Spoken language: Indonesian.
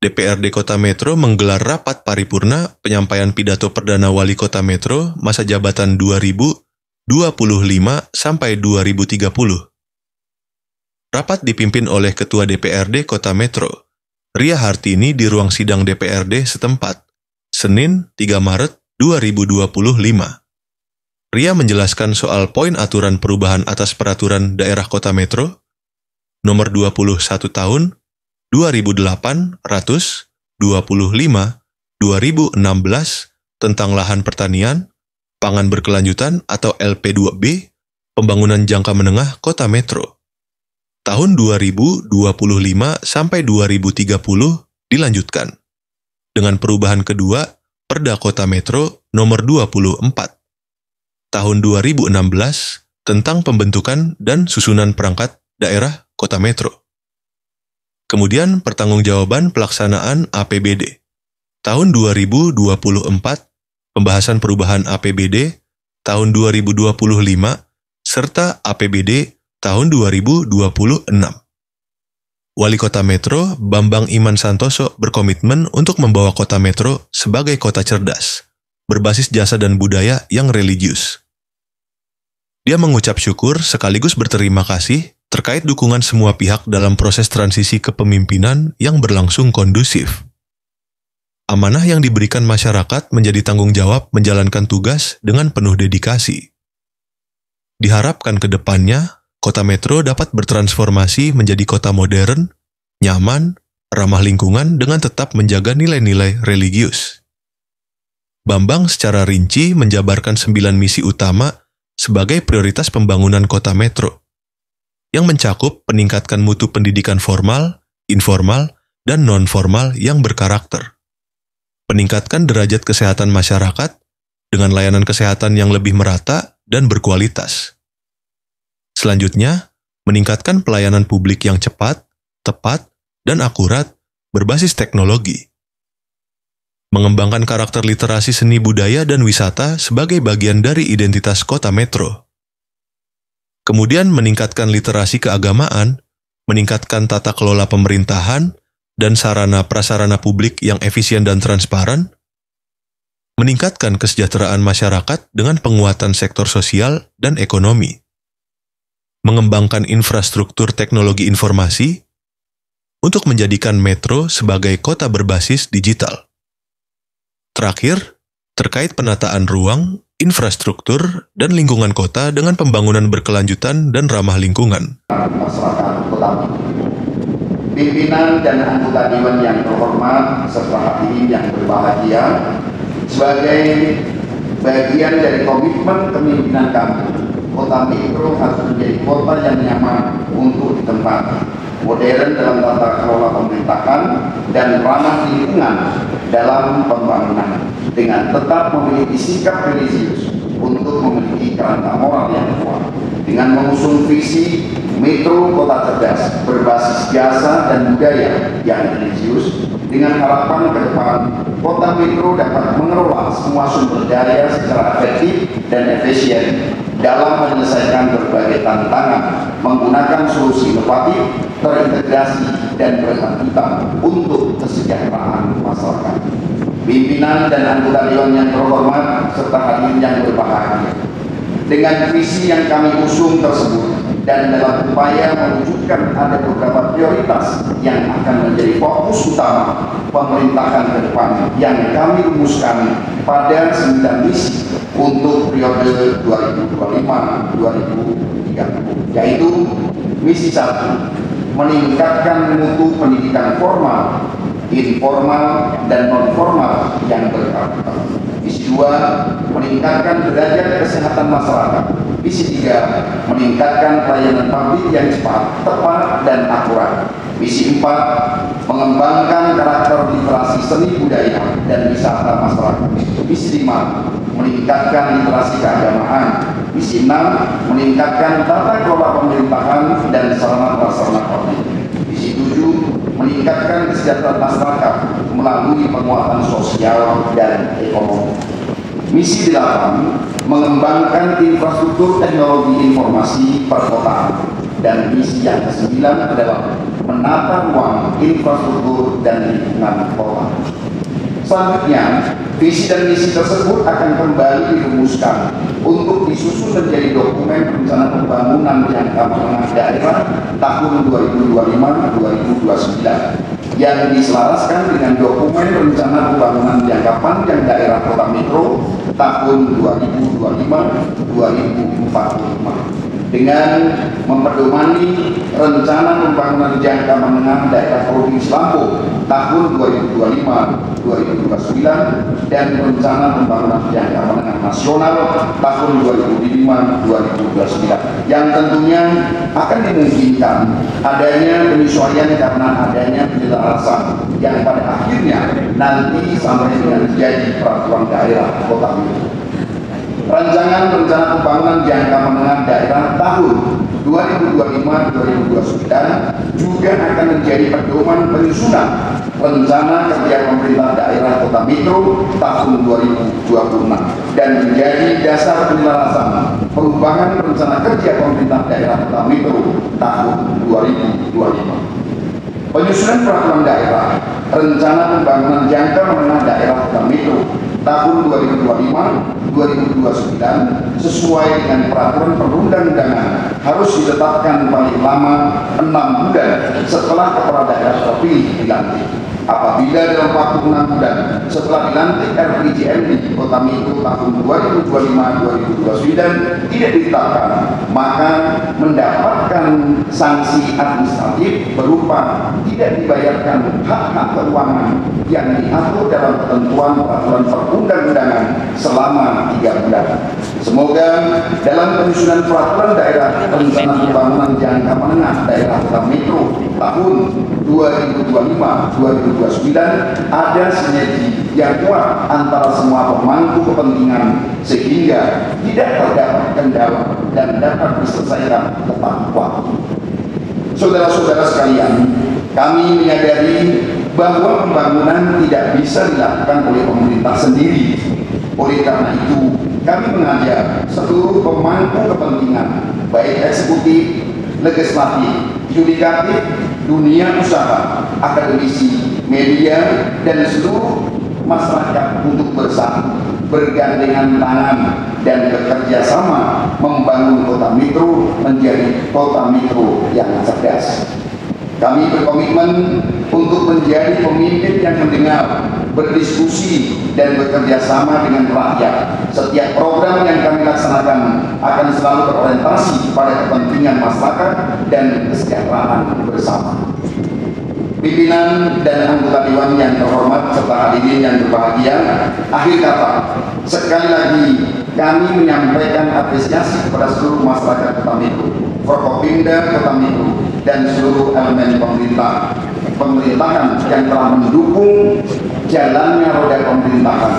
DPRD Kota Metro menggelar rapat paripurna penyampaian pidato Perdana Wali Kota Metro masa jabatan 2025 sampai 2030. Rapat dipimpin oleh Ketua DPRD Kota Metro, Ria Hartini di ruang sidang DPRD setempat, Senin 3 Maret 2025. Ria menjelaskan soal poin aturan perubahan atas Peraturan Daerah Kota Metro Nomor 21 Tahun 2008 Ratus 25 2016 tentang lahan pertanian, pangan berkelanjutan atau LP2B, pembangunan jangka menengah Kota Metro. Tahun 2025 sampai 2030 dilanjutkan dengan perubahan kedua Perda Kota Metro Nomor 24 Tahun 2016 tentang pembentukan dan susunan perangkat daerah Kota Metro. Kemudian pertanggungjawaban pelaksanaan APBD. Tahun 2024, pembahasan perubahan APBD tahun 2025, serta APBD tahun 2026. Wali Kota Metro, Bambang Iman Santoso, berkomitmen untuk membawa Kota Metro sebagai kota cerdas, berbasis jasa dan budaya yang religius. Dia mengucap syukur sekaligus berterima kasih terkait dukungan semua pihak dalam proses transisi kepemimpinan yang berlangsung kondusif. Amanah yang diberikan masyarakat menjadi tanggung jawab menjalankan tugas dengan penuh dedikasi. Diharapkan ke depannya, Kota Metro dapat bertransformasi menjadi kota modern, nyaman, ramah lingkungan dengan tetap menjaga nilai-nilai religius. Bambang secara rinci menjabarkan 9 misi utama sebagai prioritas pembangunan Kota Metro, yang mencakup peningkatkan mutu pendidikan formal, informal, dan non-formal yang berkarakter. Peningkatkan derajat kesehatan masyarakat dengan layanan kesehatan yang lebih merata dan berkualitas. Selanjutnya, meningkatkan pelayanan publik yang cepat, tepat, dan akurat berbasis teknologi. Mengembangkan karakter literasi seni budaya dan wisata sebagai bagian dari identitas Kota Metro. Kemudian meningkatkan literasi keagamaan, meningkatkan tata kelola pemerintahan, dan sarana-prasarana publik yang efisien dan transparan, meningkatkan kesejahteraan masyarakat dengan penguatan sektor sosial dan ekonomi, mengembangkan infrastruktur teknologi informasi untuk menjadikan Metro sebagai kota berbasis digital. Terakhir, terkait penataan ruang, infrastruktur, dan lingkungan kota dengan pembangunan berkelanjutan dan ramah lingkungan. Masyarakat Kota Pimpinan dan anggota Dewan yang terhormat serta hadirin yang berbahagia, sebagai bagian dari komitmen kepemimpinan kami, Kota Metro harus menjadi kota yang nyaman untuk ditempati, modern dalam tata kelola pemerintahan, dan ramah lingkungan dalam pembangunan, dengan tetap memiliki sikap religius untuk memiliki kerangka moral yang kuat, dengan mengusung visi Metro Kota Cerdas berbasis jasa dan budaya yang religius, dengan harapan ke depan Kota Metro dapat mengelola semua sumber daya secara efektif dan efisien dalam menyelesaikan berbagai tantangan, menggunakan solusi inovatif, terintegrasi, dan berkelanjutan untuk kesejahteraan masyarakat. Pimpinan dan anggota Dewan yang terhormat serta hadirin yang berbahagia, dengan visi yang kami usung tersebut dan dalam upaya mewujudkan ada beberapa prioritas yang akan menjadi fokus utama pemerintahan ke depan yang kami rumuskan pada 9 misi untuk periode 2025-2030, yaitu misi 1, meningkatkan mutu pendidikan formal, informal, dan non-formal yang berkelanjutan. Misi 2, meningkatkan derajat kesehatan masyarakat. Misi 3, meningkatkan pelayanan publik yang cepat, tepat, dan akurat. Misi 4, mengembangkan karakter literasi seni budaya dan wisata masyarakat. Misi 5, meningkatkan literasi keagamaan. Misi 6, meningkatkan tata kelola pemerintahan dan sarana prasarana publik. Misi 7, meningkatkan kesejahteraan masyarakat melalui penguatan sosial dan ekonomi. Misi 8, mengembangkan infrastruktur teknologi informasi perkotaan. Dan misi yang ke-9 adalah menata ruang, infrastruktur, dan lingkungan kota. Selanjutnya, visi dan misi tersebut akan kembali dirumuskan untuk disusun menjadi dokumen rencana pembangunan jangka menengah daerah tahun 2025-2029 yang diselaraskan dengan dokumen rencana pembangunan jangka panjang daerah kota metro tahun 2025-2045 dengan memperdomani rencana pembangunan jangka menengah daerah Provinsi Lampung tahun 2025-2029 dan rencana pembangunan jangka menengah nasional tahun 2005-2029 yang tentunya akan dimungkinkan adanya penyesuaian karena adanya penjelasan yang pada akhirnya nanti sampai dengan menjadi peraturan daerah kota metro. Rancangan rencana pembangunan jangka menengah daerah tahun 2025-2029 juga akan menjadi pedoman penyusunan rencana kerja pemerintah daerah kota metro tahun 2026 dan menjadi dasar penyelarasan perubahan rencana kerja pemerintah daerah kota metro tahun 2025. Penyusunan peraturan daerah rencana pembangunan jangka menengah daerah kota metro tahun 2025-2029 sesuai dengan peraturan perundang-undangan harus ditetapkan paling lama 6 bulan setelah kepala daerah terpilih dilantik. Apabila dalam waktu 6 bulan setelah dilantik RPJMD Kota Metro tahun 2025-2029 tidak ditetapkan, maka mendapatkan sanksi administratif berupa tidak dibayarkan hak-hak keuangan yang diatur dalam ketentuan peraturan perundang-undangan selama 3 bulan. Semoga dalam penyusunan peraturan daerah rencana pembangunan jangka menengah daerah Kota Metro tahun 2025-2029 ada sinergi yang kuat antara semua pemangku kepentingan sehingga tidak terdapat kendala dan dapat diselesaikan tepat waktu. Saudara-saudara sekalian, kami menyadari bahwa pembangunan tidak bisa dilakukan oleh pemerintah sendiri. Oleh karena itu, kami mengajak seluruh pemangku kepentingan, baik eksekutif, legislatif, yudikatif, dunia usaha, akademisi, media, dan seluruh masyarakat untuk bersatu, bergandengan tangan, dan bekerja sama membangun kota metro menjadi kota metro yang cerdas. Kami berkomitmen untuk menjadi pemimpin yang mendengar, berdiskusi, dan bekerja sama dengan rakyat. Setiap program yang kami laksanakan akan selalu berorientasi pada kepentingan masyarakat dan kesejahteraan bersama. Pimpinan dan anggota Dewan yang terhormat serta hadirin yang berbahagia, akhir kata, sekali lagi kami menyampaikan apresiasi kepada seluruh masyarakat Kota Metro, Forkopimda Kota Metro, dan seluruh elemen pemerintahan yang telah mendukung jalannya roda pemerintahan.